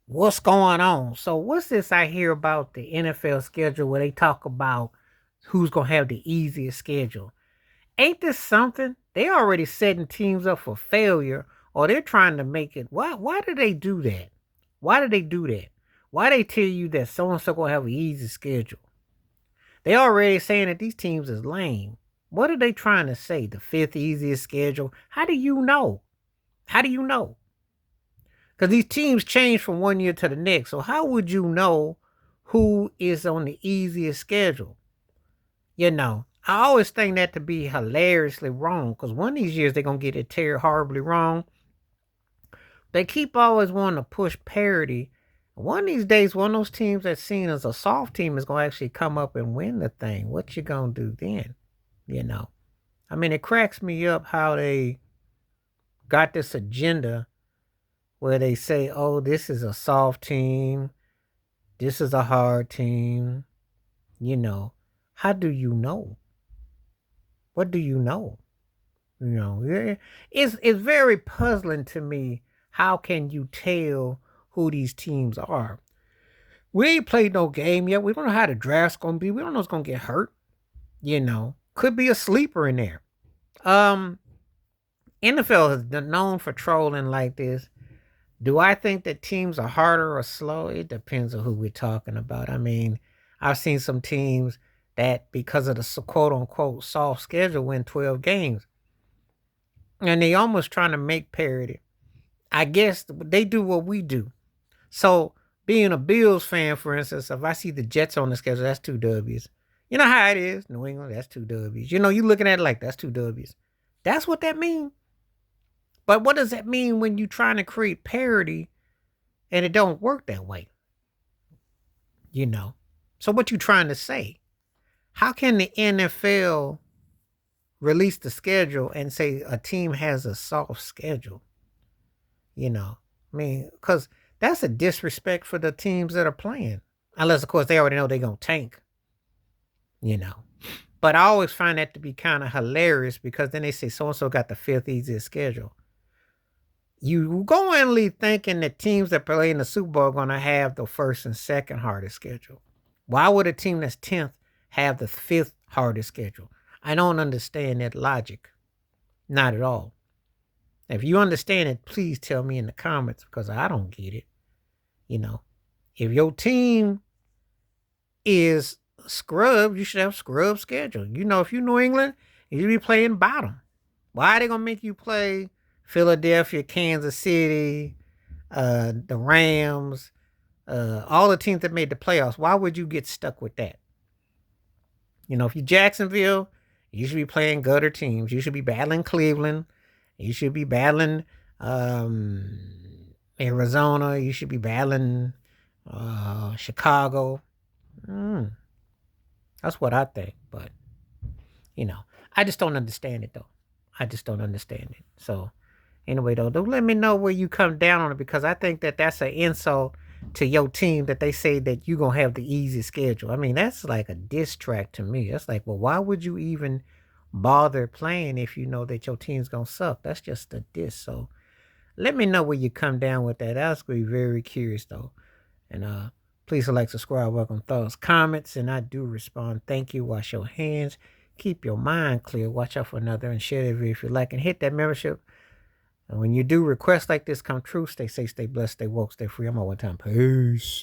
What's going on? So, what's this I hear about the NFL schedule where they talk about who's going to have the easiest schedule? Ain't this something? They already setting teams up for failure or they're trying to make it. Why do they do that? Why do they do that? Why they tell you that so and so going to have an easy schedule? They already saying that these teams is lame. What are they trying to say? The fifth easiest schedule? How do you know? How do you know? Because these teams change from one year to the next. So how would you know who is on the easiest schedule? I always think that to be hilariously wrong. Because one of these years they're gonna get it horribly wrong. They keep always wanting to push parity. One of these days, one of those teams that's seen as a soft team is gonna actually come up and win the thing. What you gonna do then? You know. I mean, it cracks me up how they got this agenda where they say, oh, this is a soft team. This is a hard team. You know, how do you know? What do you know? It's very puzzling to me. How can you tell who these teams are? We ain't played no game yet. We don't know how the draft's gonna be. We don't know who's gonna get hurt. Could be a sleeper in there. Um, NFL is known for trolling like this. Do I think that teams are harder or slow? It depends on who we're talking about. I mean, I've seen some teams that, because of the quote unquote soft schedule, win 12 games. And they almost trying to make parity. I guess they do what we do. So, being a Bills fan, for instance, if I see the Jets on the schedule, that's two W's. You know how it is, New England, that's two W's. You looking at it like that's two W's. That's what that means. But what does that mean when you trying to create parity and it don't work that way? You know. So what you trying to say? How can the NFL release the schedule and say a team has a soft schedule? I mean, because that's a disrespect for the teams that are playing. Unless, of course, they already know they're going to tank, you know. But I always find that to be kind of hilarious because then they say so and so got the fifth easiest schedule. You go in leave thinking that teams that play in the Super Bowl are going to have the first and second hardest schedule. Why would a team that's 10th have the fifth hardest schedule? I don't understand that logic. Not at all. If you understand it, please tell me in the comments because I don't get it. You know, if your team is scrub, you should have scrub schedule. If you New England, you be playing bottom. Why are they gonna make you play Philadelphia, Kansas City, the Rams, all the teams that made the playoffs? Why would you get stuck with that? If you Jacksonville, you should be playing gutter teams. You should be battling Cleveland. You should be battling Arizona. You should be battling Chicago. Mm, that's what I think. But, you know, I just don't understand it, though. I just don't understand it. So, anyway, though, don't let me know where you come down on it because I think that that's an insult to your team that they say that you're going to have the easy schedule. I mean, that's like a diss track to me. That's like, well, why would you even bother playing if you know that your team's going to suck? That's just a diss. So let me know where you come down with that. I was going to be very curious, though. And please like, subscribe, welcome thoughts, comments, and I do respond. Thank you. Wash your hands. Keep your mind clear. Watch out for another and share the video if you like. And hit that membership. And when you do requests like this come true, stay safe, stay blessed, stay woke, stay free. I'm all one time. Peace.